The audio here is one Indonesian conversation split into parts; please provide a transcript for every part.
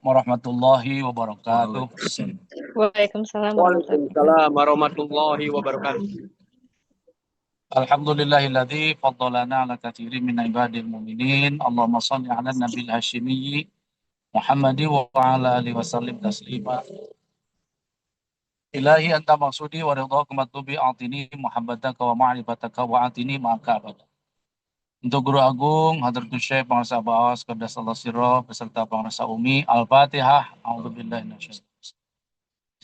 warahmatullahi wabarakatuh. Waalaikumsalam warahmatullahi wabarakatuh. Waalaikumsalam warahmatullahi wabarakatuh. Alhamdulillahilladzi faddalana ala katsirin min ibadil mu'minin. Allahumma shalli ala nabil hasyimiyyi Muhammadi wa ala alihi wasallim taslima. Ilahi anta maksudi wa ridhaka matlubi atini muhabbataka wa ma'rifataka wa atini ma'aka abada. Untuk Guru Agung, Hadratus Syekh Pengarsa Bawas, Qaddasallahu sirra beserta Pengarsa Umi, Al-Fatihah. A'udzubillahi minasyaitonir.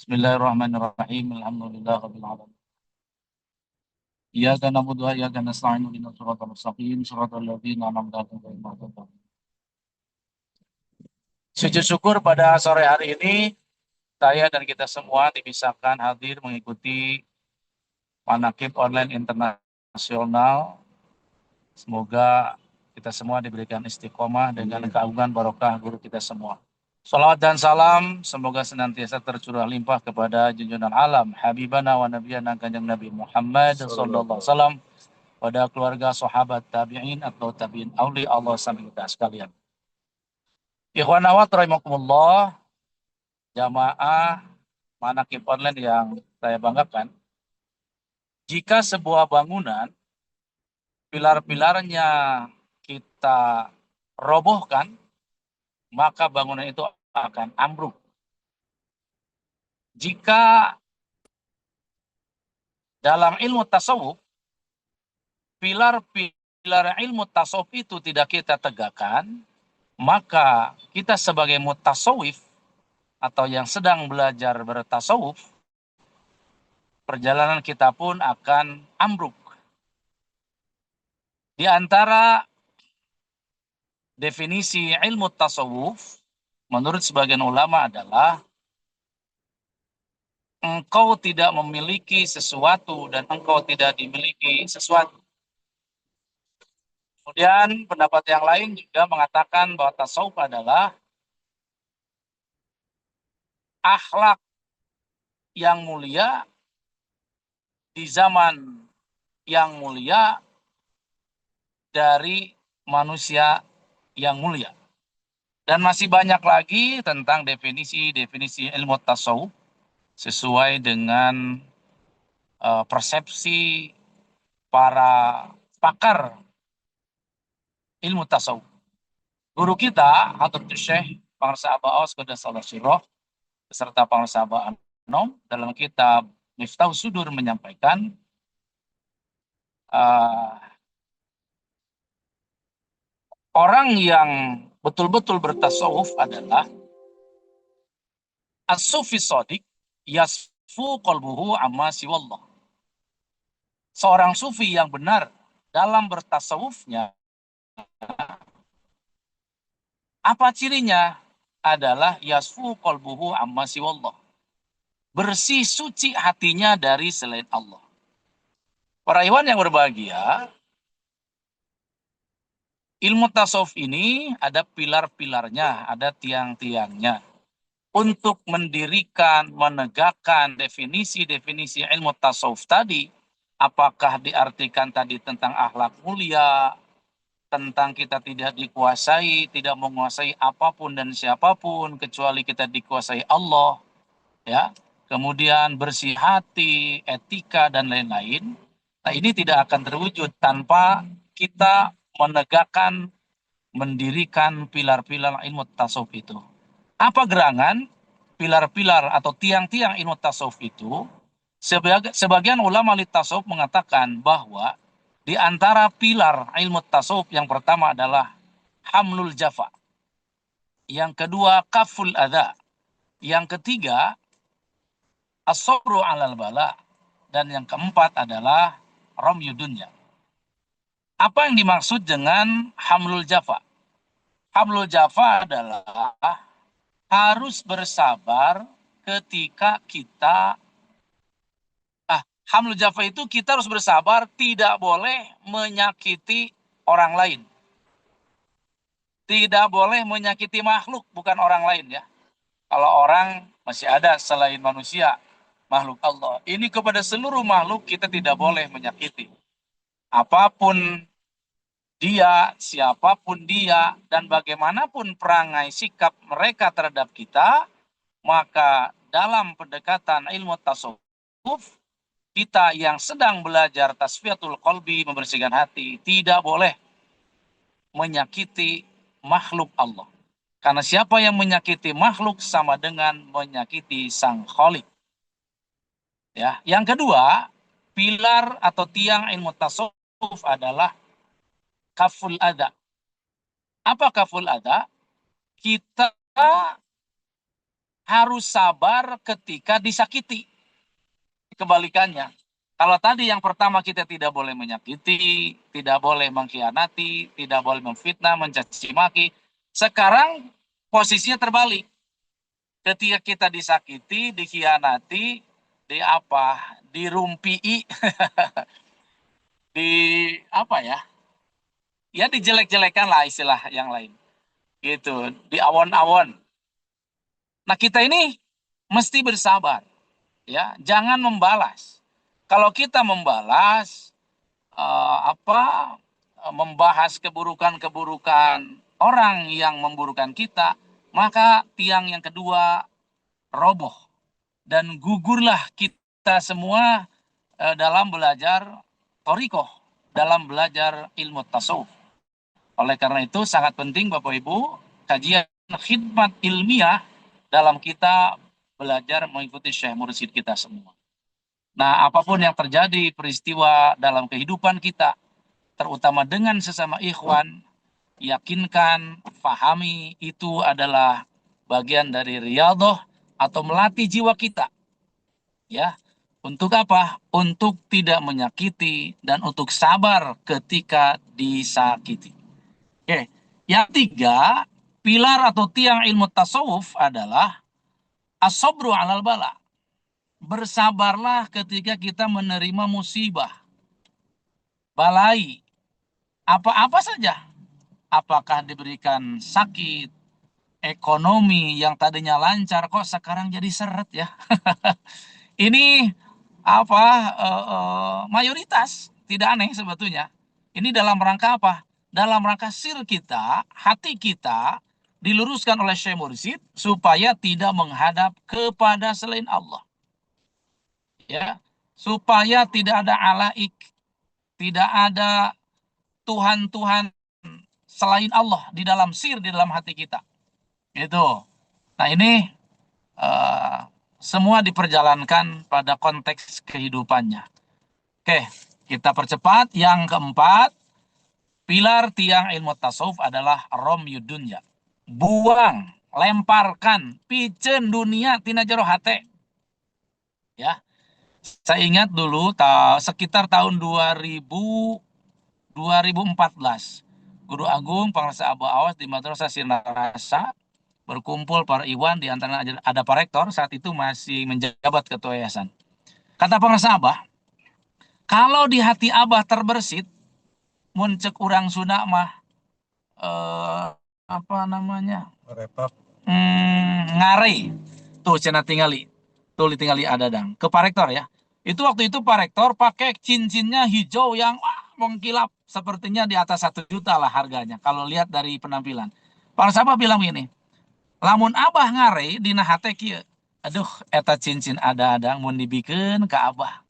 Bismillahirrahmanirrahim. Alhamdulillahirabbil alamin. Iyyaka na'budu wa iyyaka nasta'in ihdinas siratal mustaqim siratal ladzina an'amta 'alaihim ghairil maghdubi 'alaihim. Sujud syukur pada sore hari ini saya dan kita semua dipisahkan hadir mengikuti Manaqib Online Internasional. Semoga kita semua diberikan istiqomah dengan keagungan barokah guru kita semua. Salawat dan salam semoga senantiasa tercurah limpah kepada junjungan alam Habibana wa Nabiyana Kanjeng Nabi Muhammad sallallahu alaihi wasallam, pada keluarga sahabat tabi'in atau tabi'in auli Allah sampai kita sekalian. Ikhwan awat rahimakumullah, jamaah Manaqib Online yang saya banggakan, jika sebuah bangunan pilar-pilarnya kita robohkan, maka bangunan itu akan ambruk. Jika dalam ilmu tasawuf, pilar-pilar ilmu tasawuf itu tidak kita tegakkan, maka kita sebagai mutasawif atau yang sedang belajar bertasawuf, perjalanan kita pun akan ambruk. Di antara definisi ilmu tasawuf, menurut sebagian ulama adalah engkau tidak memiliki sesuatu dan engkau tidak dimiliki sesuatu. Kemudian pendapat yang lain juga mengatakan bahwa tasawuf adalah akhlak yang mulia di zaman yang mulia dari manusia yang mulia. Dan masih banyak lagi tentang definisi-definisi ilmu tasawuf sesuai dengan persepsi para pakar ilmu tasawuf. Guru kita, Hadratus Syekh Pengarsa Abaos Qaddasallahu sirrah beserta Pengarsa Aba Anom dalam kitab Miftahus Sudur menyampaikan orang yang betul-betul bertasawuf adalah as-sufi shadiq yasfu qalbuhu amma siwallah. Seorang sufi yang benar dalam bertasawufnya, apa cirinya? Adalah yasfu qalbuhu amma siwallah. Bersih suci hatinya dari selain Allah. Para ikhwan yang berbahagia, ilmu tasawuf ini ada pilar-pilarnya, ada tiang-tiangnya. Untuk mendirikan, menegakkan definisi-definisi ilmu tasawuf tadi, apakah diartikan tadi tentang akhlak mulia, tentang kita tidak dikuasai, tidak menguasai apapun dan siapapun kecuali kita dikuasai Allah, ya. Kemudian bersih hati, etika dan lain-lain. Nah, ini tidak akan terwujud tanpa kita menegakkan, mendirikan pilar-pilar ilmu tasawuf itu. Apa gerangan pilar-pilar atau tiang-tiang ilmu tasawuf itu? Sebagian ulama ahli tasawuf mengatakan bahwa di antara pilar ilmu tasawuf yang pertama adalah hamlul jafa. Yang kedua kaful adha. Yang ketiga as-sabru 'alal bala. Dan yang keempat adalah ramyu dunya. Apa yang dimaksud dengan hamlul jafa? Hamlul jafa adalah harus bersabar ketika kita hamlul jafa itu kita harus bersabar, tidak boleh menyakiti orang lain. Tidak boleh menyakiti makhluk, bukan orang lain ya. Kalau orang masih ada selain manusia, makhluk Allah. Ini kepada seluruh makhluk kita tidak boleh menyakiti. Apapun dia, siapapun dia, dan bagaimanapun perangai sikap mereka terhadap kita, maka dalam pendekatan ilmu tasawuf, kita yang sedang belajar tasfiyatul qalbi, membersihkan hati, tidak boleh menyakiti makhluk Allah. Karena siapa yang menyakiti makhluk sama dengan menyakiti sang khalik. Ya, yang kedua, pilar atau tiang ilmu tasawuf adalah kaful adha. Apa kaful adha? Kita harus sabar ketika disakiti. Kebalikannya, kalau tadi yang pertama kita tidak boleh menyakiti, tidak boleh mengkhianati, tidak boleh memfitnah, mencaci maki. Sekarang posisinya terbalik. Ketika kita disakiti, dikhianati, dirumpii, di apa ya? Ya dijelek-jelekan lah istilah yang lain. Gitu, di awon-awon. Nah, kita ini mesti bersabar, ya, jangan membalas. Kalau kita membalas, membahas keburukan-keburukan orang yang memburukan kita, maka tiang yang kedua roboh dan gugurlah kita semua dalam belajar thariqah, dalam belajar ilmu tasawuf. Oleh karena itu sangat penting Bapak Ibu, kajian khidmat ilmiah dalam kita belajar mengikuti Syekh Mursyid kita semua. Nah, apapun yang terjadi peristiwa dalam kehidupan kita, terutama dengan sesama ikhwan, yakinkan, fahami itu adalah bagian dari riyadhah atau melatih jiwa kita. Ya. Untuk apa? Untuk tidak menyakiti dan untuk sabar ketika disakiti. Oke. Yang tiga, pilar atau tiang ilmu tasawuf adalah as-sabru 'alal bala. Bersabarlah ketika kita menerima musibah, balai, apa-apa saja. Apakah diberikan sakit, ekonomi yang tadinya lancar kok sekarang jadi seret ya. Ini mayoritas, tidak aneh sebetulnya. Ini dalam rangka apa? Dalam rangka sir kita, hati kita diluruskan oleh Syekh Mursyid supaya tidak menghadap kepada selain Allah. Ya, supaya tidak ada alaik, tidak ada Tuhan-Tuhan selain Allah di dalam sir, di dalam hati kita. Itu. Nah, ini semua diperjalankan pada konteks kehidupannya. Oke, kita percepat. Yang keempat, pilar tiang ilmu tasawuf adalah romyud dunya. Buang, lemparkan, piceun dunia tina jero hate. Ya. Saya ingat dulu sekitar tahun 2014. Guru Agung Pangrasa Abu Awas di Madrasah Sinarasa berkumpul para iwan, di antara ada Pak Rektor saat itu masih menjabat ketua yayasan. Kata Pangrasa Abah, kalau di hati Abah terbersit, muncek urang Sunda mah ngare. Tuh cenah tingali. Tuh ditinggali adadang. Ke Pak Rektor ya. Itu waktu itu Pak Rektor pakai cincinnya hijau yang mengkilap, sepertinya di atas 1 juta lah harganya kalau lihat dari penampilan. Pak Sabah bilang gini, lamun Abah ngare dina hate kieu, aduh eta cincin ada-ada mun dibikeun ka Abah.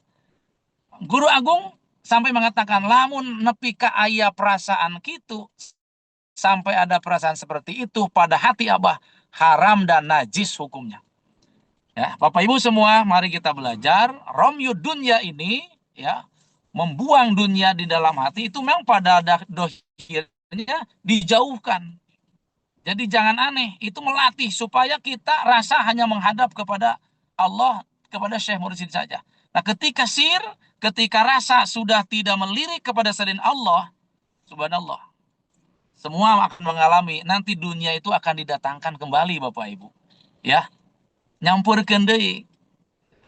Guru Agung sampai mengatakan lamun nepi ka aya perasaan kitu, sampai ada perasaan seperti itu pada hati Abah, haram dan najis hukumnya. Ya, Bapak Ibu semua, mari kita belajar romyud dunya ini, ya, membuang dunia di dalam hati itu memang pada dohirnya dijauhkan. Jadi jangan aneh, itu melatih supaya kita rasa hanya menghadap kepada Allah, kepada Syekh Mursyid saja. Nah, ketika ketika rasa sudah tidak melirik kepada selain Allah, subhanallah, semua akan mengalami, nanti dunia itu akan didatangkan kembali Bapak Ibu. Ya, nyampurkeun deui.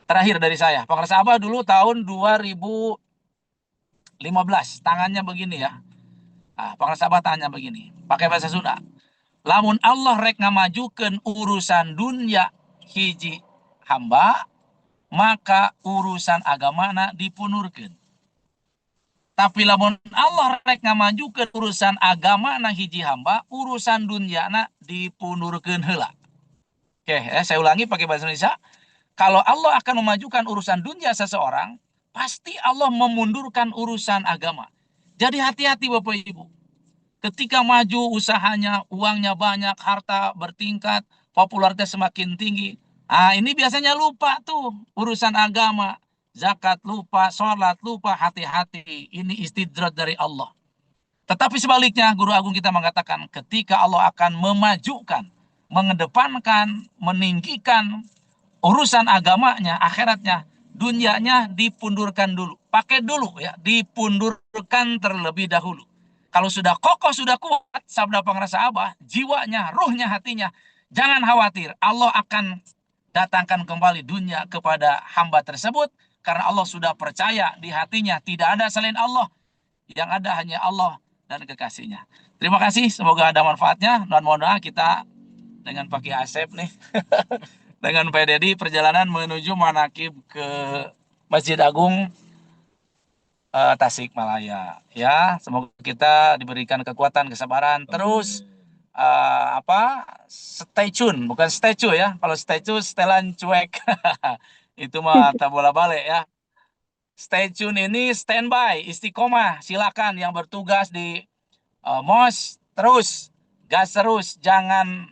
Terakhir dari saya, Pak Abah dulu tahun 2015, tangannya begini ya. Pak Abah tanya begini, pakai bahasa Sunda. Lamun Allah rek ngamajukeun urusan dunia hiji hamba, maka urusan agamana dipunurkeun. Tapi lamun Allah rek ngamajukeun urusan agama na hiji hamba, urusan dunia na dipundurkeun heula. Oke, saya ulangi pakai bahasa Indonesia. Kalau Allah akan memajukan urusan dunia seseorang, pasti Allah memundurkan urusan agama. Jadi hati-hati Bapak Ibu. Ketika maju usahanya, uangnya banyak, harta bertingkat, popularitas semakin tinggi. Ini biasanya lupa tuh urusan agama. Zakat lupa, sholat lupa, hati-hati. Ini istidrat dari Allah. Tetapi sebaliknya, Guru Agung kita mengatakan ketika Allah akan memajukan, mengedepankan, meninggikan urusan agamanya, akhiratnya, dunianya dipundurkan dulu. Pakai dulu ya, dipundurkan terlebih dahulu. Kalau sudah kokoh, sudah kuat, sabda pengrasa Abah, jiwanya, ruhnya, hatinya, jangan khawatir. Allah akan datangkan kembali dunia kepada hamba tersebut, karena Allah sudah percaya di hatinya tidak ada selain Allah, yang ada hanya Allah dan kekasihnya. Terima kasih, semoga ada manfaatnya. Dan mohon doa kita dengan Pak Asep nih, dengan Pak Dedi, perjalanan menuju manakib ke Masjid Agung Tasikmalaya. Ya, semoga kita diberikan kekuatan, kesabaran, terus stay tune, bukan statue ya. Kalau statue setelan cuek. Itu mah tak bola balik ya. Stay tune ini standby, istiqomah. Silakan yang bertugas di MOS terus, gas terus, jangan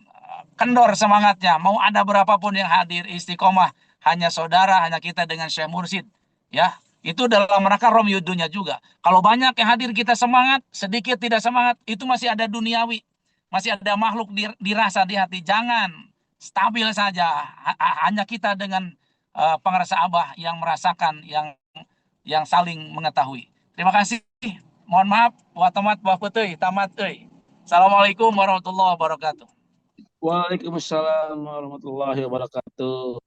kendor semangatnya. Mau ada berapapun yang hadir, istiqomah. Hanya saudara, hanya kita dengan Syekh Mursyid. Ya, itu dalam rangka romyudunya juga. Kalau banyak yang hadir kita semangat, sedikit tidak semangat, itu masih ada duniawi. Masih ada makhluk dirasa di hati. Jangan stabil saja. Hanya kita dengan pengrasa Abah yang merasakan, yang saling mengetahui. Terima kasih. Mohon maaf, wa tamat wa puteuy, tamat euy. Assalamualaikum warahmatullahi wabarakatuh. Waalaikumsalam warahmatullahi wabarakatuh.